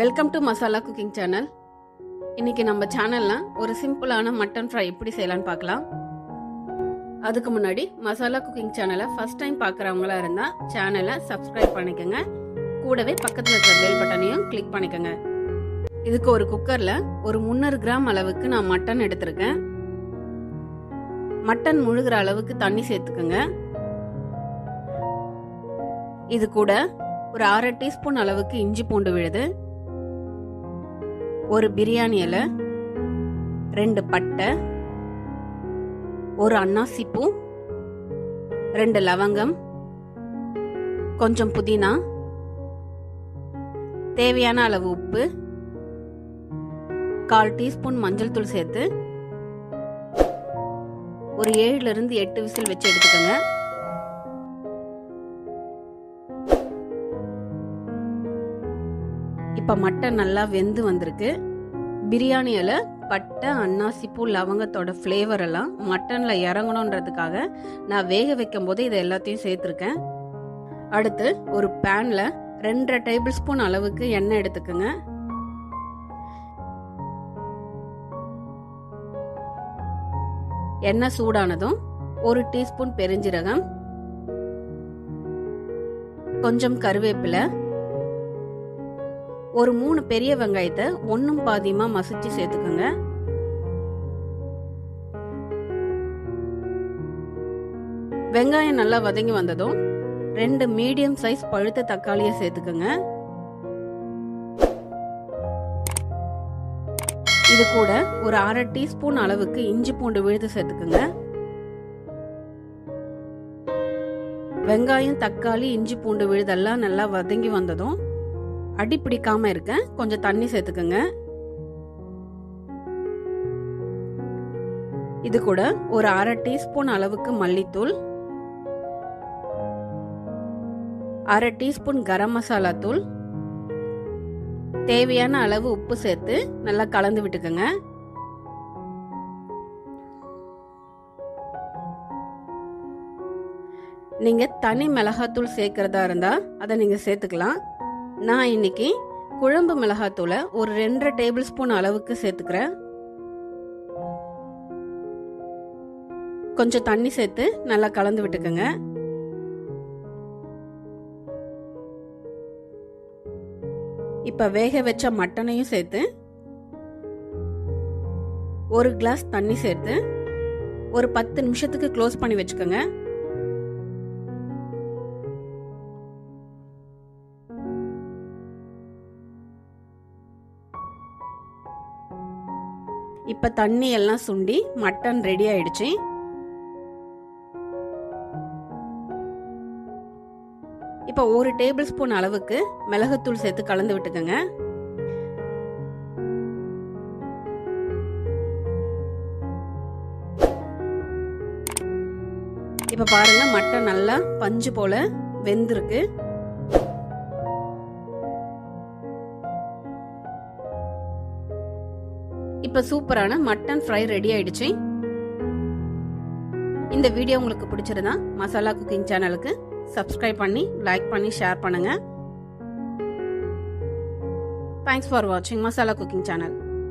Welcome to masala cooking channel. இன்னைக்கு நம்ம சேனல்ல ஒரு சிம்பிளான மட்டன் ஃப்ரை எப்படி செய்யலாம்னு பார்க்கலாம். அதுக்கு முன்னாடி மசாலா குக்கிங் சேனலை ஃபர்ஸ்ட் டைம் பார்க்குறவங்களா இருந்தா சேனலை சப்ஸ்கிரைப் பண்ணிக்கோங்க. கூடவே பக்கத்தில் இருக்கிற பெல் பட்டனையும் கிளிக் பண்ணிக்கோங்க. இதுக்கு ஒரு குக்கர்ல ஒரு 300 கிராம் அளவுக்கு நான் மட்டன் எடுத்திருக்கேன். மட்டன் முழுகிற அளவுக்கு தண்ணி சேர்த்துக்கோங்க. இது கூட ஒரு 1/2 டீஸ்பூன் அளவுக்கு இஞ்சி பூண்டு விழுது, ஒரு பிரியாணி இலை, 2 பட்டை, ஒரு அன்னாசி பூ, 2 லவங்கம், கொஞ்சம் புதினா, தேவையான அளவு உப்பு, 1/4 டீஸ்பூன் மஞ்சள் தூள் சேர்த்து ஒரு 7 இருந்து 8 விசில் வச்சு எடுத்துக்கோங்க. இப்ப மட்டன் நல்லா வெந்து வந்திருக்கு. பிரியாணி இலை, பட்டை, அன்னாசி பூ, லவங்கத்தோட ஃப்ளேவர் எல்லாம் மட்டன்ல இறங்கணுன்றதுக்காக நான் வேக வைக்கும் போது இதை எல்லாத்தையும் சேர்த்துருக்கேன். அடுத்து ஒரு பேன்ல 2.5 டேபிள் ஸ்பூன் அளவுக்கு எண்ணெய் எடுத்துக்கோங்க. எண்ணெய் சூடானதும் 1 டீஸ்பூன் பெருஞ்சீரகம், கொஞ்சம் கருவேப்பிலை, ஒரு 3 பெரிய வெங்காயத்தை ஒன்னும் பாதியமா மசிச்சு சேர்த்துக்கோங்க. வெங்காயம் நல்லா வதங்கி வந்ததும் 2 மீடியம் சைஸ் பழுத்த தக்காளியை சேர்த்துக்கோங்க. இது கூட ஒரு 1/2 டீஸ்பூன் அளவுக்கு இஞ்சி பூண்டு விழுது சேர்த்துக்கோங்க. வெங்காயம், தக்காளி, இஞ்சி பூண்டு விழுதெல்லாம் நல்லா வதங்கி வந்ததும் அடி பிடிக்காம இருக்க கொஞ்சம் தண்ணி சேர்த்துக்கோங்க. இது கூட ஒரு 1/2 டீஸ்பூன் அளவுக்கு மல்லித்தூள், 1/2 டீஸ்பூன் கரம் மசாலா தூள், தேவையான அளவு உப்பு சேர்த்து நல்லா கலந்து விட்டுக்கோங்க. நீங்க தனி மிளகாத்தூள் சேர்க்கிறதா இருந்தா அதை நீங்க சேர்த்துக்கலாம். நான் இன்னைக்கு குழம்பு மிளகாத்தூளை ஒரு 2.5 டேபிள் ஸ்பூன் அளவுக்கு சேர்த்துக்கிறேன். கொஞ்சம் தண்ணி சேர்த்து நல்லா கலந்து விட்டுக்கோங்க. இப்ப வேக வச்ச மட்டனையும் சேர்த்து 1 கிளாஸ் தண்ணி சேர்த்து ஒரு 10 நிமிஷத்துக்கு க்ளோஸ் பண்ணி வச்சுக்கோங்க. இப்ப தண்ணி எல்லாம் சுண்டி மட்டன் ரெடி ஆயிடுச்சு. இப்ப 1 டேபிள் ஸ்பூன் அளவுக்கு மிளகுத்தூள் சேர்த்து கலந்து விட்டுக்கோங்க. இப்ப பாருங்க, மட்டன் நல்லா பஞ்சு போல வெந்திருக்கு. இப்ப சூப்பரான மட்டன் ஃப்ரை ரெடி ஆயிடுச்சு. இந்த வீடியோ உங்களுக்கு பிடிச்சிருந்தா மசாலா குக்கிங் சேனலுக்கு சப்ஸ்கிரைப் பண்ணி, லைக் பண்ணி, ஷேர் பண்ணுங்க. தேங்க்ஸ் ஃபார் வாட்சிங் மசாலா குக்கிங் சேனல்.